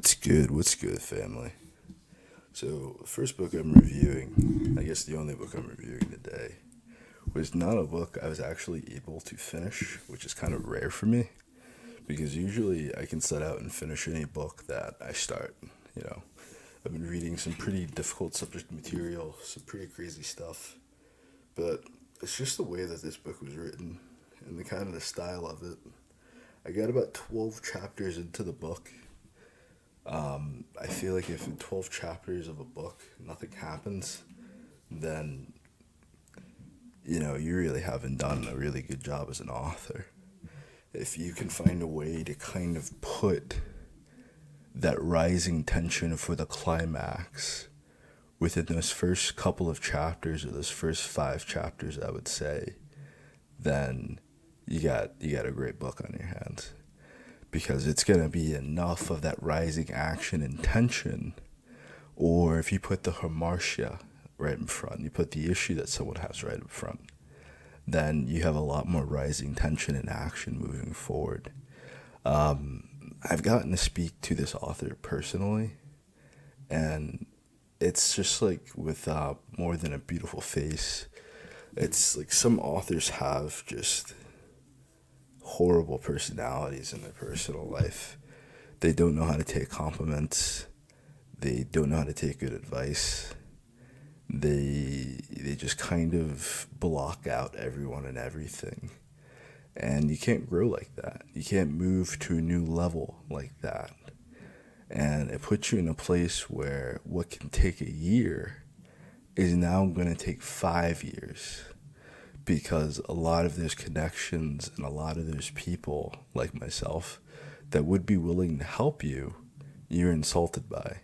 What's good, family? So, the first book I'm reviewing, I guess the only book I'm reviewing today, was not a book I was actually able to finish, which is kind of rare for me, because usually I can set out and finish any book that I start. You know, I've been reading some pretty difficult subject material, some pretty crazy stuff, but it's just the way that this book was written and the kind of the style of it. I got about 12 chapters into the book. I feel like if in 12 chapters of a book nothing happens, then, you really haven't done a really good job as an author. If you can find a way to kind of put that rising tension for the climax within those first couple of chapters or those first 5 chapters, I would say, then you got a great book on your hands, because it's going to be enough of that rising action and tension. Or if you put the hamartia right in front, you put the issue that someone has right in front, then you have a lot more rising tension and action moving forward. I've gotten to speak to this author personally, and it's just like with More Than a Beautiful Face. It's like some authors have just horrible personalities in their personal life. They don't know how to take compliments. They don't know how to take good advice. They just kind of block out everyone and everything. And you can't grow like that. You can't move to a new level like that. And it puts you in a place where what can take a year is now going to take 5 years, because a lot of those connections and a lot of those people, like myself, that would be willing to help you, you're insulted by.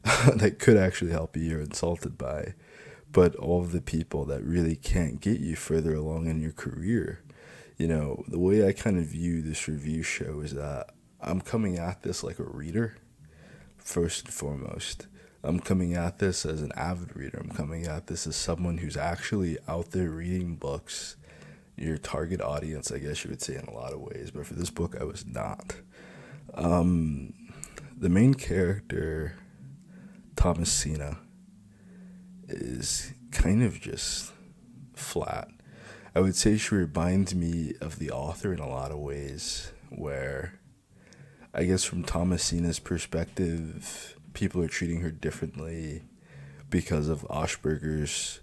That could actually help you, you're insulted by. But all of the people that really can't get you further along in your career, the way I kind of view this review show is that I'm coming at this like a reader, first and foremost. I'm coming at this as an avid reader. I'm coming at this as someone who's actually out there reading books. Your target audience, I guess you would say, in a lot of ways. But for this book, I was not. The main character, Thomasina, is kind of just flat. I would say she reminds me of the author in a lot of ways, where I guess from Thomasina's perspective, people are treating her differently because of Asperger's,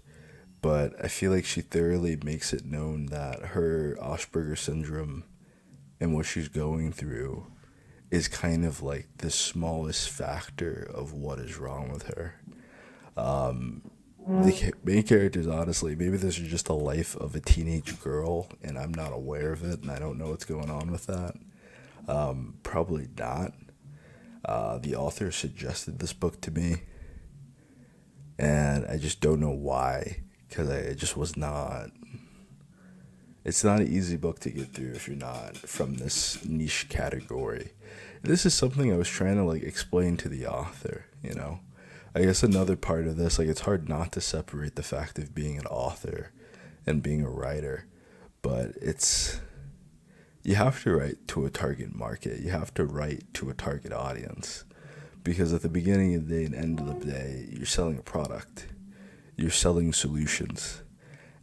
but I feel like she thoroughly makes it known that her Asperger syndrome and what she's going through is kind of like the smallest factor of what is wrong with her. The main characters, honestly, maybe this is just a life of a teenage girl and I'm not aware of it and I don't know what's going on with that. Probably not. The author suggested this book to me, and I just don't know why, because I just was not. It's not an easy book to get through if you're not from this niche category. This is something I was trying to explain to the author. I guess another part of this, it's hard not to separate the fact of being an author and being a writer, but you have to write to a target market. You have to write to a target audience, because at the beginning of the day and end of the day, you're selling a product. You're selling solutions.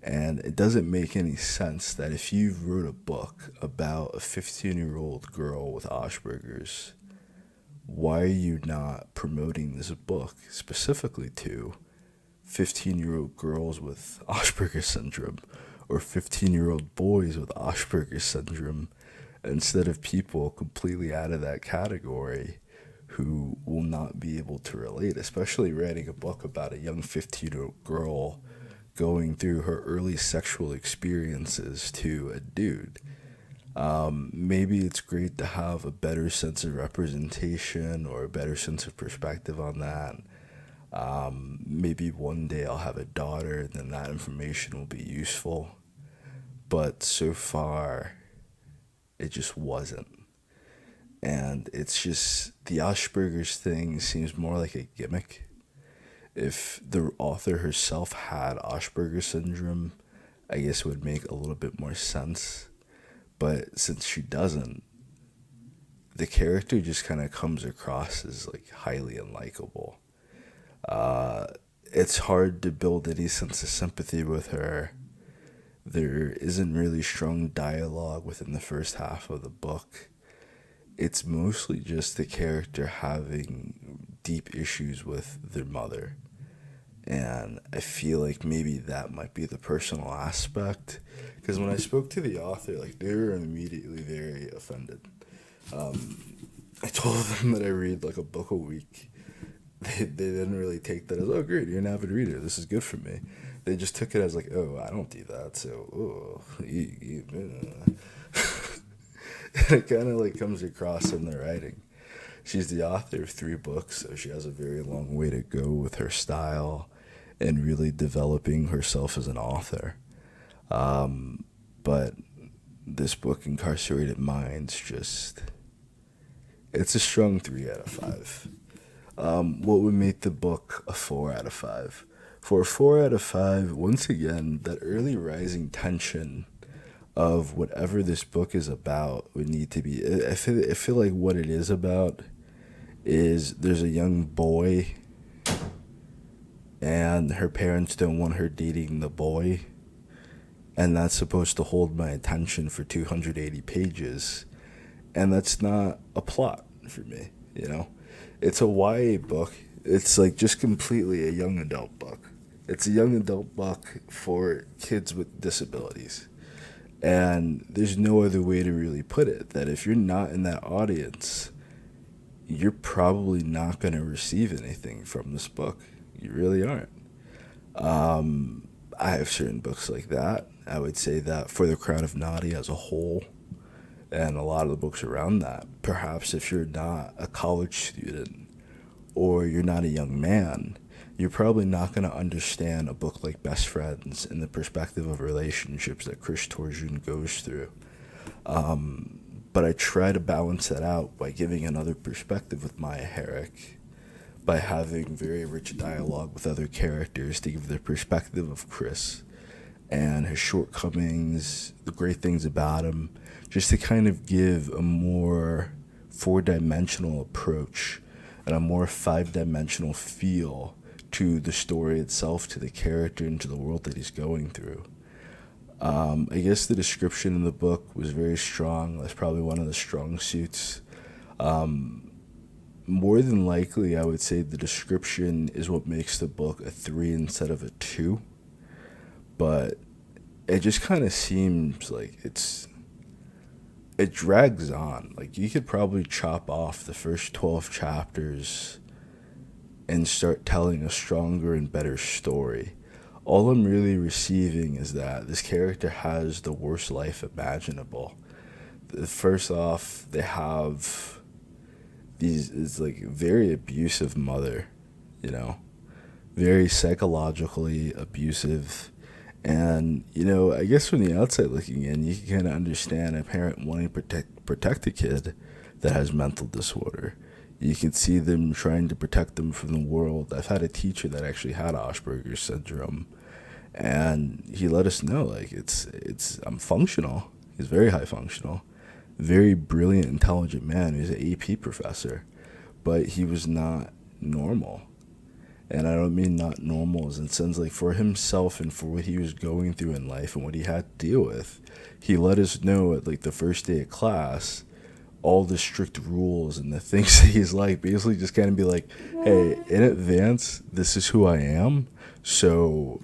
And it doesn't make any sense that if you wrote a book about a 15-year-old girl with Asperger's, why are you not promoting this book specifically to 15-year-old girls with Asperger's syndrome or 15-year-old boys with Asperger's syndrome, instead of people completely out of that category who will not be able to relate, especially writing a book about a young 15-year-old girl going through her early sexual experiences to a dude. Maybe it's great to have a better sense of representation or a better sense of perspective on that. Maybe one day I'll have a daughter, and then that information will be useful. But so far, it just wasn't. And it's just, the Asperger's thing seems more like a gimmick. If the author herself had Asperger's syndrome, I guess it would make a little bit more sense. But since she doesn't, the character just kind of comes across as like highly unlikable. Uh, it's hard to build any sense of sympathy with her. There isn't really strong dialogue within the first half of the book. It's mostly just the character having deep issues with their mother. And I feel like maybe that might be the personal aspect. Because when I spoke to the author, like, they were immediately very offended. I told them that I read like a book a week. They didn't really take that as, oh, great, you're an avid reader, this is good for me. They just took it as like, oh, I don't do that, so, oh, and it kind of like comes across in the writing. She's the author of 3 books, so she has a very long way to go with her style and really developing herself as an author. But this book, Incarcerated Minds, just, it's a strong 3 out of 5. What would make the book a 4 out of 5? For a 4 out of 5, once again, that early rising tension of whatever this book is about would need to be. I feel like what it is about is there's a young boy and her parents don't want her dating the boy, and that's supposed to hold my attention for 280 pages, and that's not a plot for me, you know? It's a YA book. It's like just completely a young adult book. It's a young adult book for kids with disabilities. And there's no other way to really put it, that if you're not in that audience, you're probably not going to receive anything from this book. You really aren't. I have certain books like that. I would say that For the Crown of Naughty as a whole, and a lot of the books around that, perhaps if you're not a college student or you're not a young man, you're probably not going to understand a book like Best Friends in the perspective of relationships that Chris Torjun goes through. But I try to balance that out by giving another perspective with Maya Herrick, by having very rich dialogue with other characters to give the perspective of Chris and his shortcomings, the great things about him, just to kind of give a more 4-dimensional approach and a more 5-dimensional feel to the story itself, to the character, and to the world that he's going through. I guess the description in the book was very strong. That's probably one of the strong suits. More than likely, I would say the description is what makes the book a 3 instead of a 2. But it just kind of seems like it drags on. Like, you could probably chop off the first 12 chapters and start telling a stronger and better story. All I'm really receiving is that this character has the worst life imaginable. First off, they have is like very abusive mother, you know, very psychologically abusive. And, you know, I guess from the outside looking in, you can kind of understand a parent wanting to protect a kid that has mental disorder. You can see them trying to protect them from the world. I've had a teacher that actually had Asperger's syndrome, and he let us know, like, I'm functional. He's very high functional, very brilliant, intelligent man. He's an AP professor, but he was not normal. And I don't mean not normal as in sense, like, for himself and for what he was going through in life and what he had to deal with. He let us know at like the first day of class all the strict rules and the things that he's like, basically just kind of be like, hey, in advance, this is who I am, so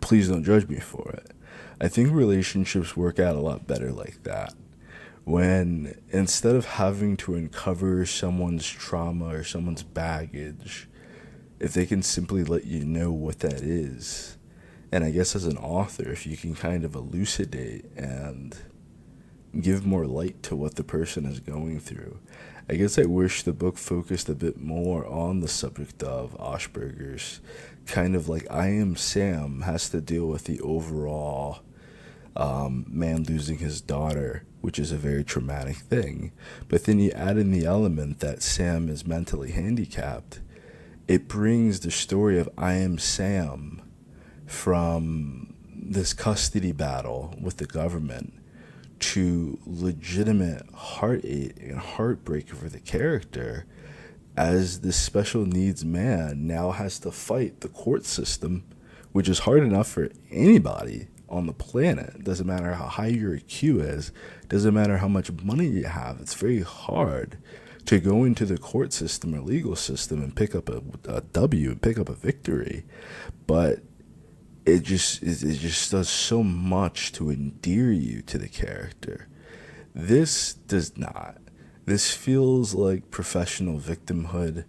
please don't judge me for it. I think relationships work out a lot better like that, when instead of having to uncover someone's trauma or someone's baggage, if they can simply let you know what that is. And I guess as an author, if you can kind of elucidate and give more light to what the person is going through. I guess I wish the book focused a bit more on the subject of Asperger's. Kind of like I Am Sam has to deal with the overall man losing his daughter, which is a very traumatic thing. But then you add in the element that Sam is mentally handicapped. It brings the story of I Am Sam from this custody battle with the government to legitimate heartache and heartbreak for the character, as this special needs man now has to fight the court system, which is hard enough for anybody on the planet. It doesn't matter how high your IQ is, it doesn't matter how much money you have. It's very hard to go into the court system or legal system and pick up a W and pick up a victory. But it just does so much to endear you to the character. This does not. This feels like professional victimhood.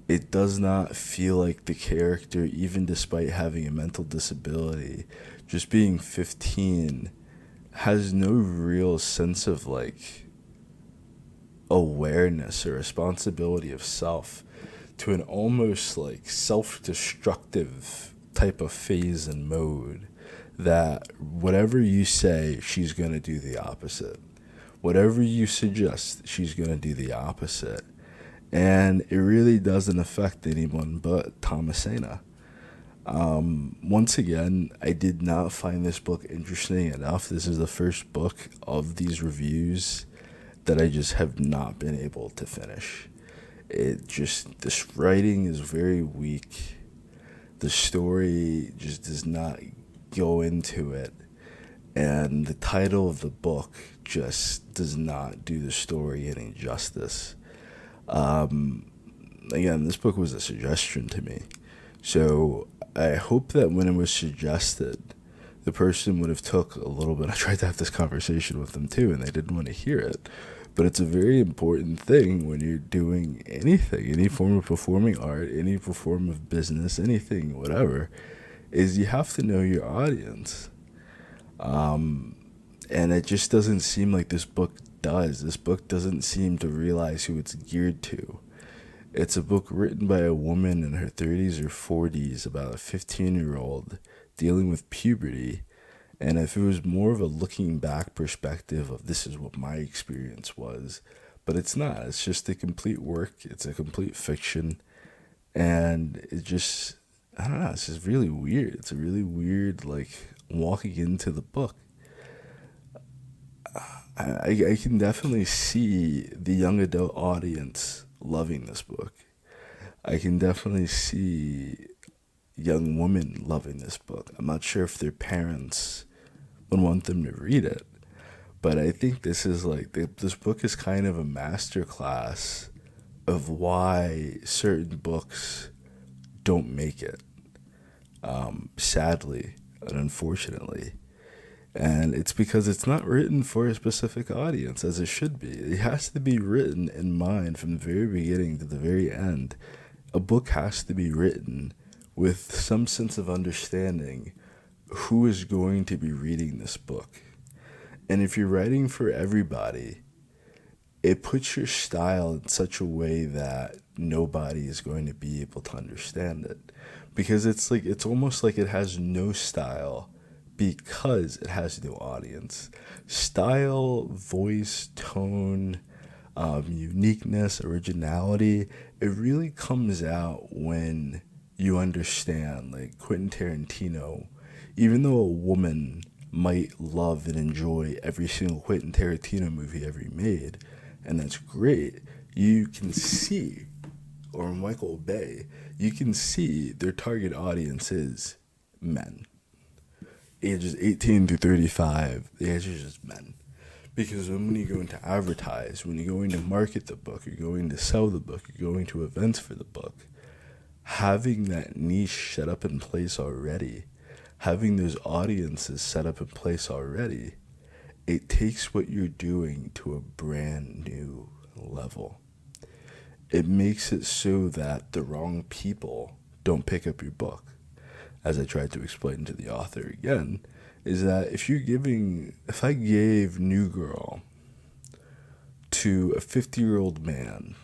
It does not feel like the character, even despite having a mental disability, just being 15, has no real sense of like awareness or responsibility of self, to an almost like self-destructive type of phase and mode, that whatever you say, she's going to do the opposite. Whatever you suggest, she's going to do the opposite. And it really doesn't affect anyone but Thomasina. Once again, I did not find this book interesting enough. This is the first book of these reviews that I just have not been able to finish. This writing is very weak. The story just does not go into it. And the title of the book just does not do the story any justice. Again, this book was a suggestion to me. So I hope that when it was suggested, the person would have took a little bit. I tried to have this conversation with them too, and they didn't want to hear it. But it's a very important thing when you're doing anything, any form of performing art, any form of business, anything, whatever, is you have to know your audience. And it just doesn't seem like this book does. This book doesn't seem to realize who it's geared to. It's a book written by a woman in her 30s or 40s about a 15-year-old dealing with puberty. And if it was more of a looking back perspective of this is what my experience was, but it's not. It's just a complete work. It's a complete fiction. And it just, I don't know, it's just really weird. It's a really weird, like, walking into the book. I can definitely see the young adult audience loving this book. I can definitely see young women loving this book. I'm not sure if their parents would want them to read it, but I think this is like, this book is kind of a masterclass of why certain books don't make it, sadly and unfortunately. And it's because it's not written for a specific audience, as it should be. It has to be written in mind from the very beginning to the very end. A book has to be written with some sense of understanding who is going to be reading this book. And if you're writing for everybody, it puts your style in such a way that nobody is going to be able to understand it. Because it's almost like it has no style, because it has no audience. Style, voice, tone, uniqueness, originality, it really comes out when you understand. Like Quentin Tarantino, even though a woman might love and enjoy every single Quentin Tarantino movie ever made, and that's great, you can see, or Michael Bay, you can see their target audience is men. Ages 18 through 35, the age is just men. Because when you're going to advertise, when you're going to market the book, you're going to sell the book, you're going to events for the book, having that niche set up in place already, having those audiences set up in place already, it takes what you're doing to a brand new level. It makes it so that the wrong people don't pick up your book. As I tried to explain to the author again, is that if I gave New Girl to a 50-year-old man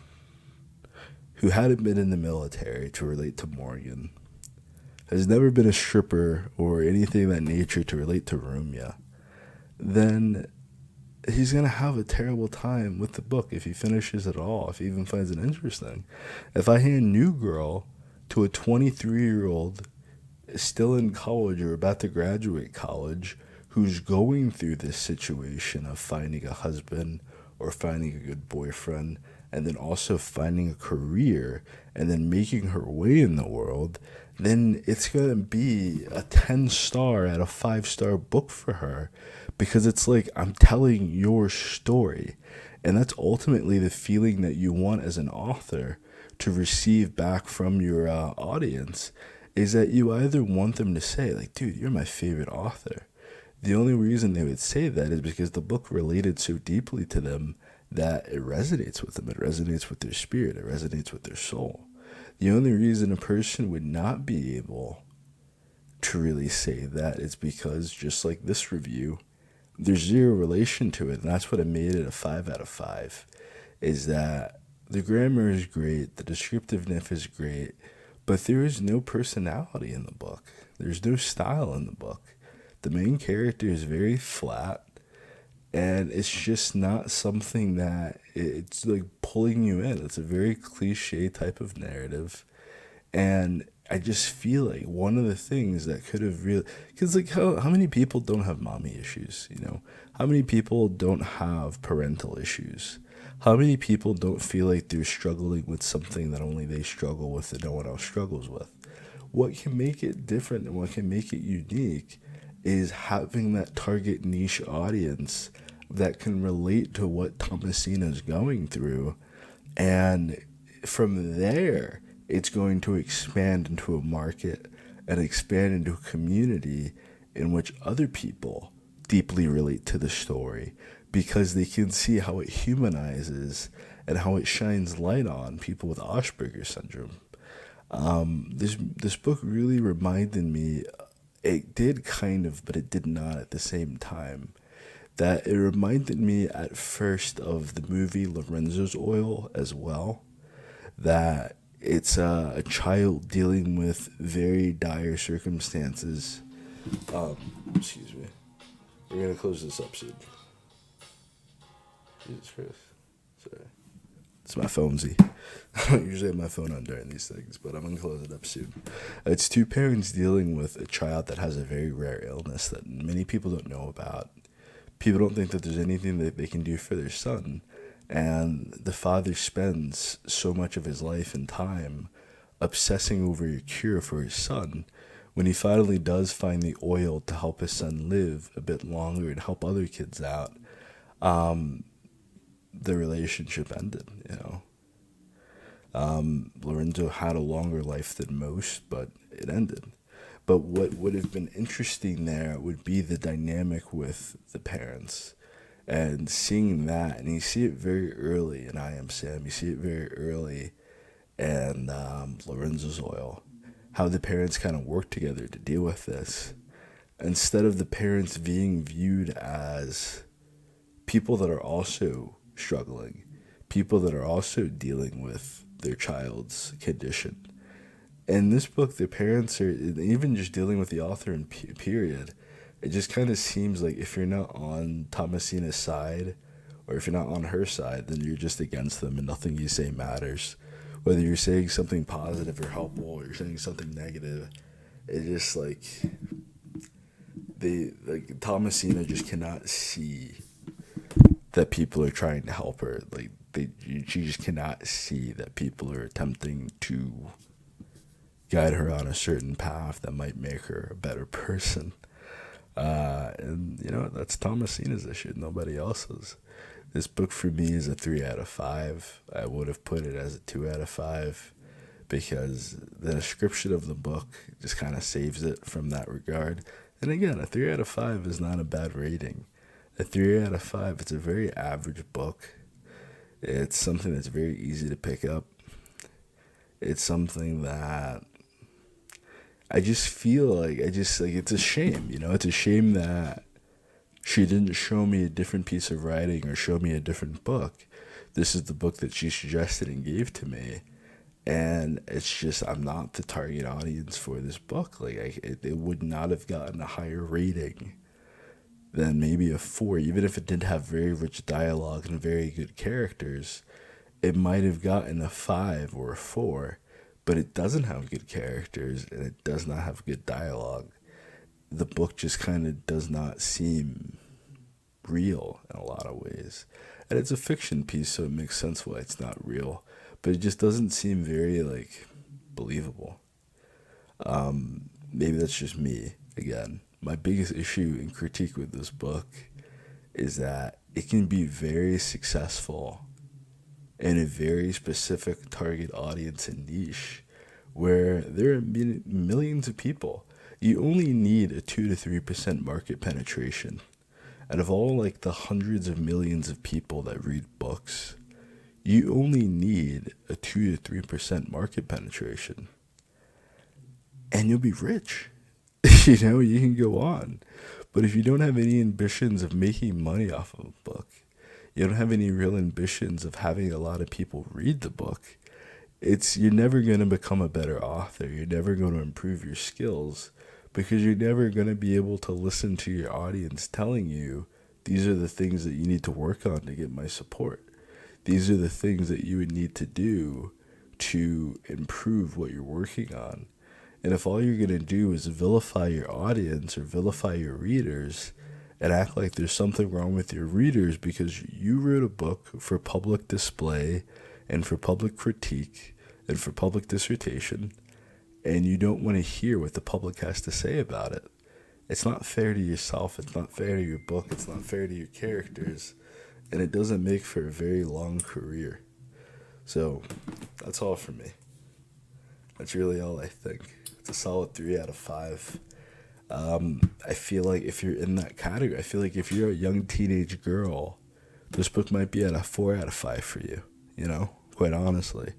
who hadn't been in the military to relate to Morgan, has never been a stripper or anything of that nature to relate to Rumia, then he's going to have a terrible time with the book if he finishes it all, if he even finds it interesting. If I hand New Girl to a 23-year-old still in college or about to graduate college who's going through this situation of finding a husband or finding a good boyfriend and then also finding a career and then making her way in the world, then it's going to be a 10-star out of 5-star book for her, because it's like, I'm telling your story. And that's ultimately the feeling that you want as an author to receive back from your audience, is that you either want them to say, like, dude, you're my favorite author. The only reason they would say that is because the book related so deeply to them that it resonates with them. It resonates with their spirit. It resonates with their soul. The only reason a person would not be able to really say that is because, just like this review, there's zero relation to it. And that's what made it a 5 out of 5, is that the grammar is great, the descriptiveness is great, but there is no personality in the book. There's no style in the book. The main character is very flat, and it's just not something that it's like pulling you in. It's a very cliche type of narrative. And I just feel like one of the things that could have really, because like how many people don't have mommy issues, you know? How many people don't have parental issues? How many people don't feel like they're struggling with something that only they struggle with and no one else struggles with? What can make it different and what can make it unique is having that target niche audience that can relate to what Thomasina's going through. And from there, it's going to expand into a market and expand into a community in which other people deeply relate to the story, because they can see how it humanizes and how it shines light on people with Asperger's syndrome. This book really reminded me, it did kind of, but it did not at the same time, that it reminded me at first of the movie Lorenzo's Oil as well, that it's a child dealing with very dire circumstances. Excuse me. We're going to close this up soon. Jesus Christ. Sorry. It's my phonesy. I don't usually have my phone on during these things, but I'm going to close it up soon. It's two parents dealing with a child that has a very rare illness that many people don't know about. People don't think that there's anything that they can do for their son. And the father spends so much of his life and time obsessing over a cure for his son. When he finally does find the oil to help his son live a bit longer and help other kids out, the relationship ended, you know. Lorenzo had a longer life than most, but it ended. But what would have been interesting there would be the dynamic with the parents. And seeing that, and you see it very early in I Am Sam, you see it very early in Lorenzo's Oil, how the parents kind of work together to deal with this. Instead of the parents being viewed as people that are also struggling, people that are also dealing with their child's condition. In this book, the parents are, even just dealing with the author in period, it just kind of seems like if you're not on Thomasina's side, or if you're not on her side, then you're just against them and nothing you say matters. Whether you're saying something positive or helpful, or you're saying something negative, it's just like, Thomasina just cannot see that people are trying to help her. She just cannot see that people are attempting to guide her on a certain path that might make her a better person. And, you know, that's Thomasina's issue, nobody else's. This book for me is a 3 out of 5. I would have put it as a 2 out of 5 because the description of the book just kind of saves it from that regard. And again, a 3 out of 5 is not a bad rating. A 3 out of 5, it's a very average book. It's something that's very easy to pick up. It's something that I just feel like, it's a shame, you know? It's a shame that she didn't show me a different piece of writing or show me a different book. This is the book that she suggested and gave to me. And it's just, I'm not the target audience for this book. It would not have gotten a higher rating than maybe a 4. Even if it did have very rich dialogue and very good characters, it might have gotten a 5 or a 4. But it doesn't have good characters and it does not have good dialogue. the book just kind of does not seem real in a lot of ways. And it's a fiction piece, so it makes sense why it's not real. But it just doesn't seem very, like, believable. Maybe that's just me. Again, my biggest issue and critique with this book is that it can be very successful in a very specific target audience and niche where there are millions of people. You only need a 2 to 3% market penetration. Out of all like the hundreds of millions of people that read books, you only need a 2 to 3% market penetration. And you'll be rich. You can go on. But if you don't have any ambitions of making money off of a book, you don't have any real ambitions of having a lot of people read the book, you're never going to become a better author. You're never going to improve your skills because you're never going to be able to listen to your audience telling you these are the things that you need to work on to get my support. These are the things that you would need to do to improve what you're working on. And if all you're going to do is vilify your audience or vilify your readers and act like there's something wrong with your readers because you wrote a book for public display and for public critique and for public dissertation, and you don't want to hear what the public has to say about it, it's not fair to yourself, it's not fair to your book, it's not fair to your characters, and it doesn't make for a very long career. So, that's all for me. That's really all I think. It's a solid 3 out of 5. I feel like if you're in that category, I feel like if you're a young teenage girl, this book might be at a 4 out of 5 for you, quite honestly,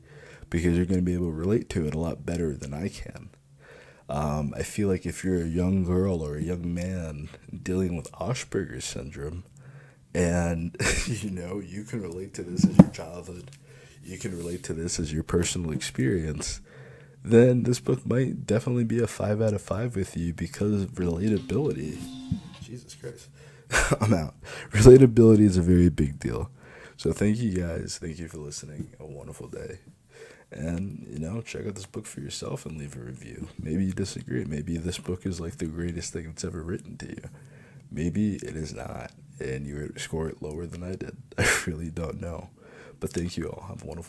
because you're going to be able to relate to it a lot better than I can. I feel like if you're a young girl or a young man dealing with Asperger's syndrome, and, you can relate to this as your childhood, you can relate to this as your personal experience, then this book might definitely be a 5 out of 5 with you because of relatability. Jesus Christ. I'm out. Relatability is a very big deal. So thank you guys. Thank you for listening. A wonderful day. And, check out this book for yourself and leave a review. Maybe you disagree. Maybe this book is like the greatest thing that's ever written to you. Maybe it is not. And you score it lower than I did. I really don't know. But thank you all. Have a wonderful